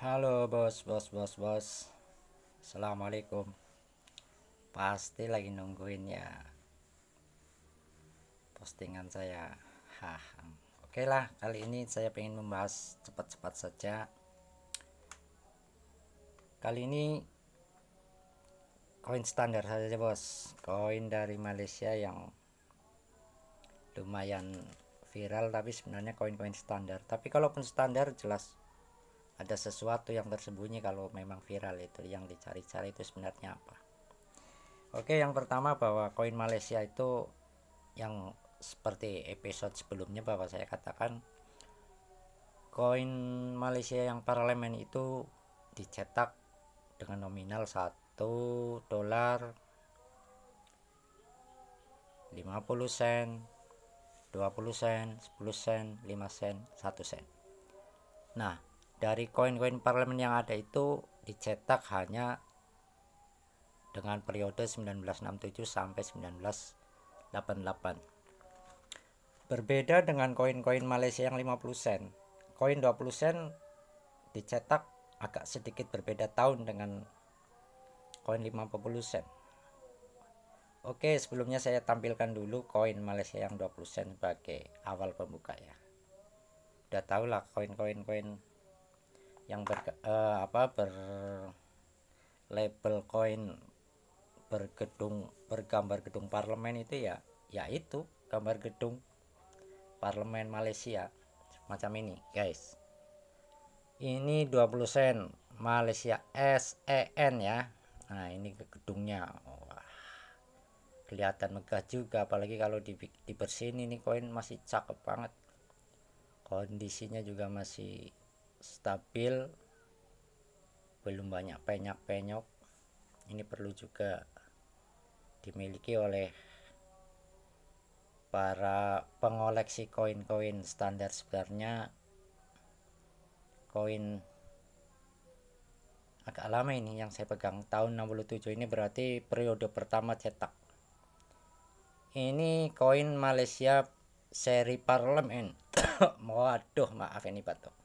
Halo bos. Assalamualaikum. Pasti lagi nungguin ya postingan saya. Hah. Oke lah, kali ini saya pengen membahas cepat-cepat saja. Kali ini koin standar saja bos. Koin dari Malaysia yang lumayan viral, tapi sebenarnya koin-koin standar. Tapi kalaupun standar jelas ada sesuatu yang tersembunyi. Kalau memang viral itu yang dicari-cari itu sebenarnya apa. Oke, yang pertama bahwa koin Malaysia itu yang seperti episode sebelumnya bahwa saya katakan koin Malaysia yang parlemen itu dicetak dengan nominal 1 dolar, 50 sen, 20 sen, 10 sen, 5 sen, 1 sen. Nah, dari koin-koin parlemen yang ada itu dicetak hanya dengan periode 1967 sampai 1988. Berbeda dengan koin-koin Malaysia yang 50 sen. Koin 20 sen dicetak agak sedikit berbeda tahun dengan koin 50 sen. Oke, sebelumnya saya tampilkan dulu koin Malaysia yang 20 sen sebagai awal pembuka ya. Udah tau lah koin-koin yang berlabel koin bergambar gedung parlemen itu ya itu gambar gedung parlemen Malaysia macam ini guys. Ini 20 sen Malaysia SEN ya. Nah, ini ke gedungnya. Wah, kelihatan megah juga, apalagi kalau dibersihin. Ini koin masih cakep banget. Kondisinya juga masih stabil. Belum banyak penyok-penyok. Ini perlu juga dimiliki oleh para pengoleksi koin-koin standar. Sebenarnya koin agak lama ini yang saya pegang, tahun 67. Ini berarti periode pertama cetak. Ini koin Malaysia seri parlemen. Waduh, maaf ini batuk.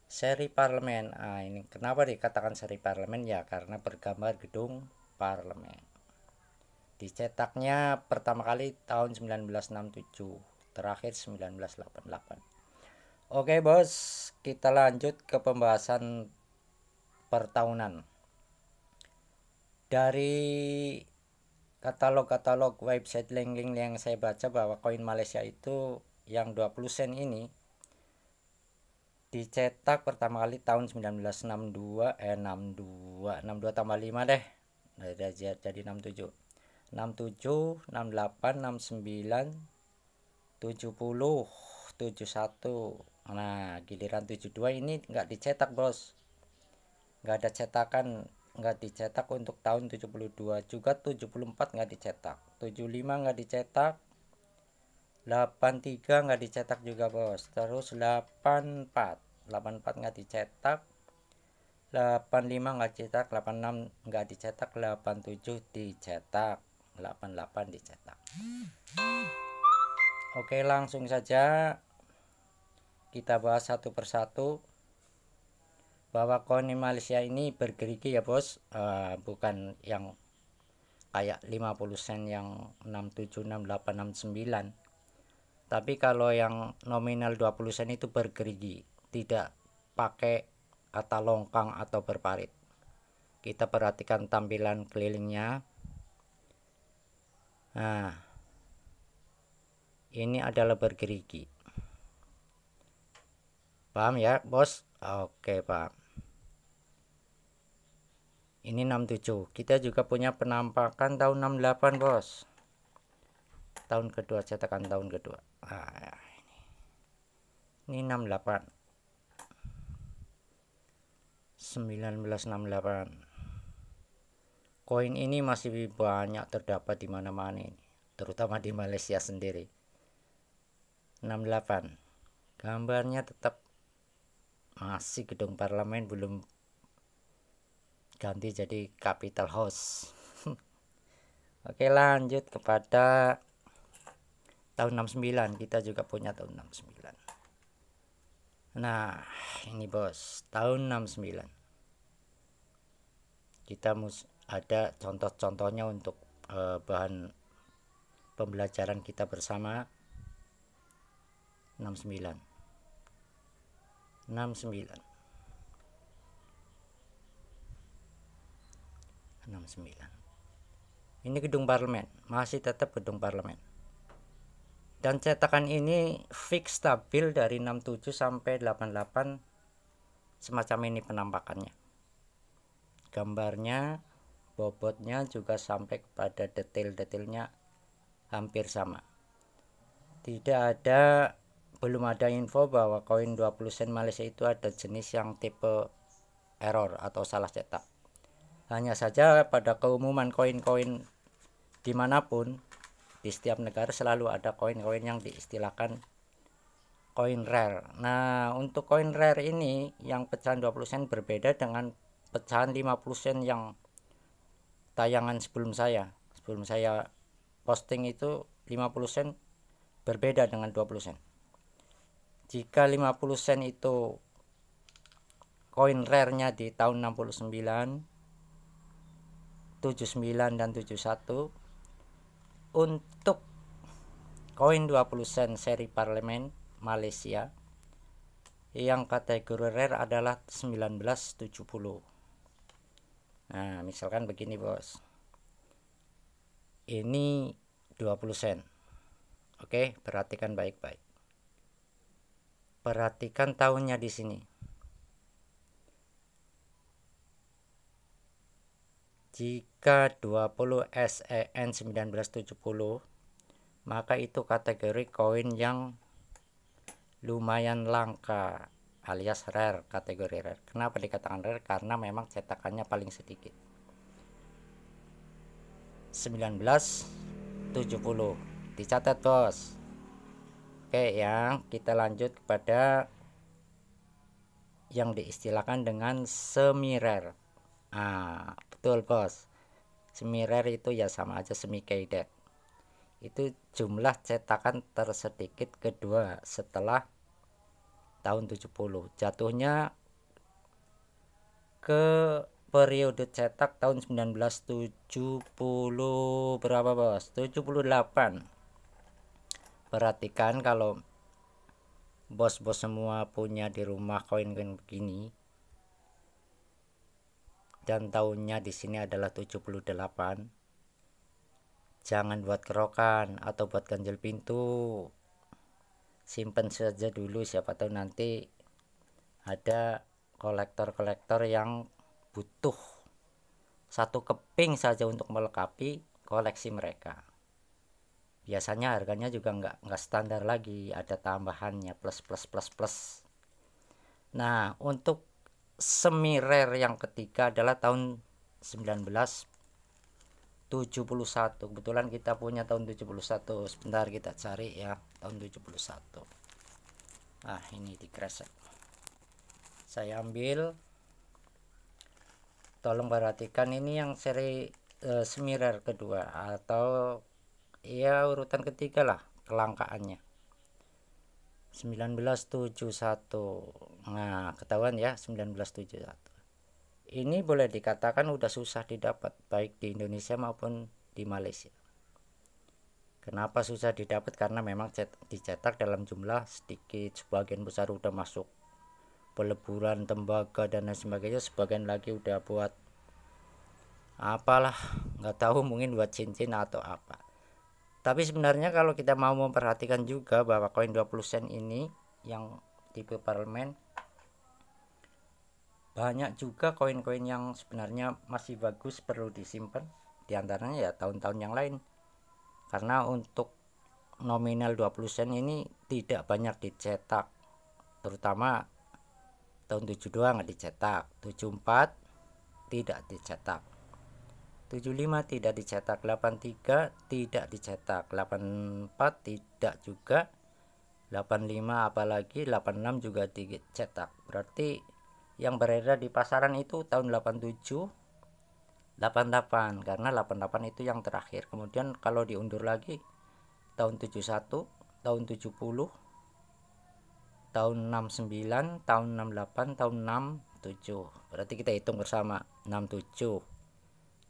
Seri parlemen. Nah, ini kenapa dikatakan seri parlemen ya, karena bergambar gedung parlemen. Dicetaknya pertama kali tahun 1967, terakhir 1988. Oke bos, kita lanjut ke pembahasan pertahunan. Dari katalog website link-link yang saya baca bahwa koin Malaysia itu yang 20 sen ini dicetak pertama kali tahun 1962 62 tambah 5 deh. Jadi 67. 67, 68, 69, 70, 71. Nah, giliran 72 ini nggak dicetak bos. Nggak ada cetakan, nggak dicetak untuk tahun 72. Juga 74 nggak dicetak, 75 nggak dicetak, 83 nggak dicetak juga bos. Terus 84 nggak dicetak, 85 nggak dicetak, 86 nggak dicetak, 87 dicetak, 88 dicetak. Oke, langsung saja kita bahas satu persatu bahwa koin Malaysia ini bergerigi ya bos. Bukan yang kayak 50 sen yang 67, 68, 69. Tapi kalau yang nominal 20 sen itu bergerigi, tidak pakai kata longkang atau berparit. Kita perhatikan tampilan kelilingnya. Nah, ini adalah bergerigi. Paham ya bos? Oke, paham. Ini 67. Kita juga punya penampakan tahun 68 bos. Tahun kedua, cetakan tahun kedua. Nah, ini 68. 1968. Koin ini masih banyak terdapat di mana-mana ini, terutama di Malaysia sendiri. 68. Gambarnya tetap masih gedung parlemen, belum ganti jadi Capital House. Oke, lanjut kepada tahun 69. Kita juga punya tahun 69. Nah, ini bos, tahun 69 kita ada contoh-contohnya untuk bahan pembelajaran kita bersama. 69 ini gedung parlemen, masih tetap gedung parlemen, dan cetakan ini fix stabil dari 67 sampai 88, semacam ini penampakannya, gambarnya, bobotnya juga sampai kepada detail-detailnya hampir sama. Belum ada info bahwa koin 20 sen Malaysia itu ada jenis yang tipe error atau salah cetak. Hanya saja pada keumuman koin-koin dimanapun di setiap negara selalu ada koin-koin yang diistilahkan koin rare. Nah, untuk koin rare ini yang pecahan 20 sen berbeda dengan pecahan 50 sen yang tayangan sebelum saya posting itu. 50 sen berbeda dengan 20 sen. Jika 50 sen itu koin rare-nya di tahun 69, 79 dan 71, untuk koin 20 sen seri parlemen Malaysia yang kategori rare adalah 1970. Nah, misalkan begini bos, ini 20 sen. Oke, perhatikan baik-baik. Perhatikan tahunnya di sini. Jika 20 SEN 1970, maka itu kategori koin yang lumayan langka alias rare, kategori rare. Kenapa dikatakan rare? Karena memang cetakannya paling sedikit. 1970 dicatat bos. Oke, yang kita lanjut kepada yang diistilahkan dengan semi rare. Betul bos, semi rare itu ya sama aja semi cadet. Itu jumlah cetakan tersedikit kedua setelah tahun 70. Jatuhnya ke periode cetak tahun 1970 berapa bos? 78. Perhatikan kalau bos-bos semua punya di rumah koin-koin begini dan tahunnya di sini adalah 78. Jangan buat kerokan atau buat ganjel pintu. Simpan saja dulu, siapa tahu nanti ada kolektor-kolektor yang butuh satu keping saja untuk melengkapi koleksi mereka. Biasanya harganya juga nggak standar lagi, ada tambahannya plus. Nah, untuk semi rare yang ketiga adalah tahun 1971. Kebetulan kita punya tahun 71. Sebentar kita cari ya, tahun 71. Ini dikresek. Saya ambil. Tolong perhatikan, ini yang seri semi rare kedua atau ya urutan ketiga lah kelangkaannya. 1971. Nah, ketahuan ya 1971. Ini boleh dikatakan udah susah didapat baik di Indonesia maupun di Malaysia. Kenapa susah didapat? Karena memang dicetak dalam jumlah sedikit, sebagian besar udah masuk peleburan, tembaga dan lain sebagainya, sebagian lagi udah buat apalah, nggak tahu, mungkin buat cincin atau apa. Tapi sebenarnya kalau kita mau memperhatikan juga bahwa koin 20 sen ini yang tipe parlemen, banyak juga koin-koin yang sebenarnya masih bagus, perlu disimpan. Di antaranya ya tahun-tahun yang lain. Karena untuk nominal 20 sen ini tidak banyak dicetak. Terutama tahun 72 nggak dicetak, 74 tidak dicetak, 75 tidak dicetak, 83 tidak dicetak, 84 tidak juga, 85 apalagi 86 juga dicetak. Berarti yang beredar di pasaran itu tahun 87, 88, karena 88 itu yang terakhir. Kemudian kalau diundur lagi tahun 71, tahun 70, tahun 69, tahun 68, tahun 67. Berarti kita hitung bersama. 67,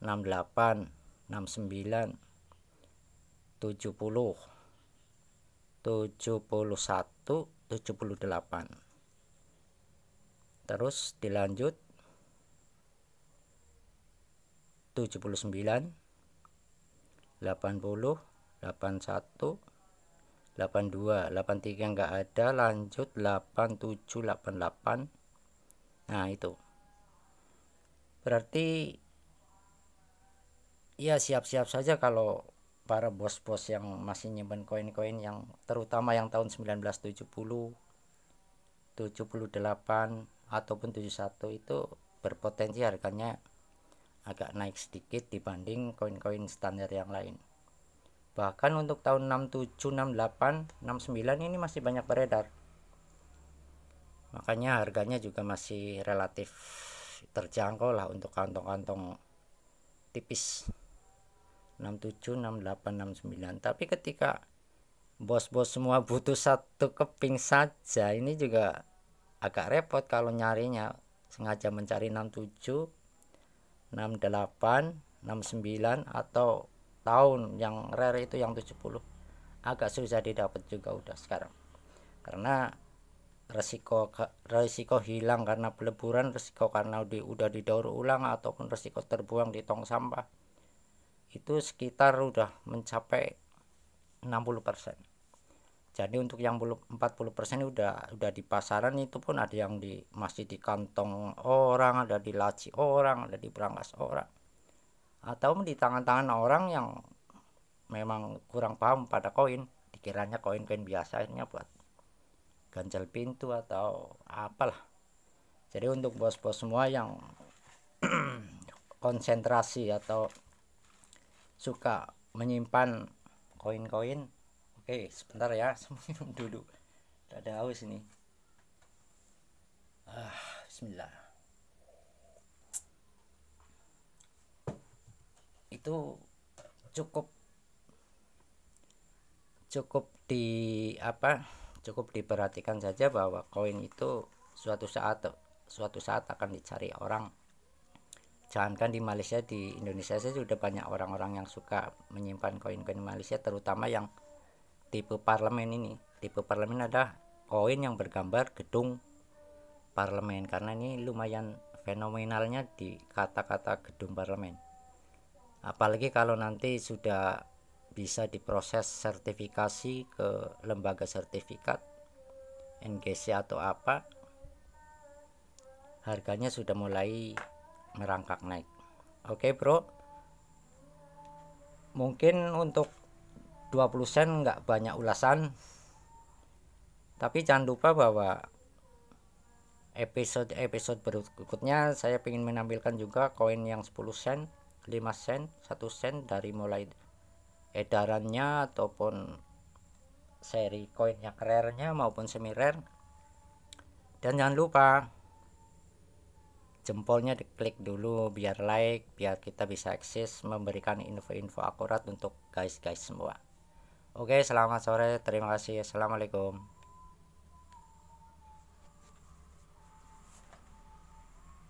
68, 69, 70, 71, 78. Terus dilanjut 79, 80, 81, 82, 83 enggak ada, lanjut 87, 88. Nah, itu. Berarti ya siap-siap saja kalau para bos-bos yang masih nyimpen koin-koin yang terutama yang tahun 1970, 78 ataupun 71 itu berpotensi harganya agak naik sedikit dibanding koin-koin standar yang lain. Bahkan untuk tahun 67, 68, 69 ini masih banyak beredar. Makanya harganya juga masih relatif terjangkau lah untuk kantong-kantong tipis 67, 68, 69. Tapi ketika bos-bos semua butuh satu keping saja, ini juga agak repot kalau nyarinya. Sengaja mencari 67, 68, 69 atau tahun yang rare itu yang 70 agak susah didapat juga udah sekarang, karena resiko hilang karena peleburan, resiko karena udah didaur ulang ataupun resiko terbuang di tong sampah itu sekitar udah mencapai 60%. Jadi untuk yang 40% udah di pasaran itu pun ada yang masih di kantong orang, ada di laci orang, ada di brankas orang, atau di tangan-tangan orang yang memang kurang paham pada koin, dikiranya koin-koin biasanya buat ganjal pintu atau apalah. Jadi untuk bos-bos semua yang konsentrasi atau suka menyimpan koin-koin, oke sebentar ya, minum dulu, ada haus ini. Bismillah. Itu cukup diperhatikan saja bahwa koin itu suatu saat akan dicari orang. Jangankan di Malaysia, di Indonesia saja sudah banyak orang-orang yang suka menyimpan koin-koin Malaysia, terutama yang tipe parlemen ini. Tipe parlemen ada koin yang bergambar gedung parlemen, karena ini lumayan fenomenalnya di kata-kata gedung parlemen. Apalagi kalau nanti sudah bisa diproses sertifikasi ke lembaga sertifikat NGC atau apa, harganya sudah mulai merangkak naik. Oke bro, mungkin untuk 20 sen nggak banyak ulasan, tapi jangan lupa bahwa episode berikutnya saya ingin menampilkan juga koin yang 10 sen, 5 sen, 1 sen, dari mulai edarannya ataupun seri koin yang rare-nya maupun semi rare. Dan jangan lupa jempolnya diklik dulu biar like, biar kita bisa akses memberikan info-info akurat untuk guys semua. Oke, selamat sore, terima kasih, assalamualaikum.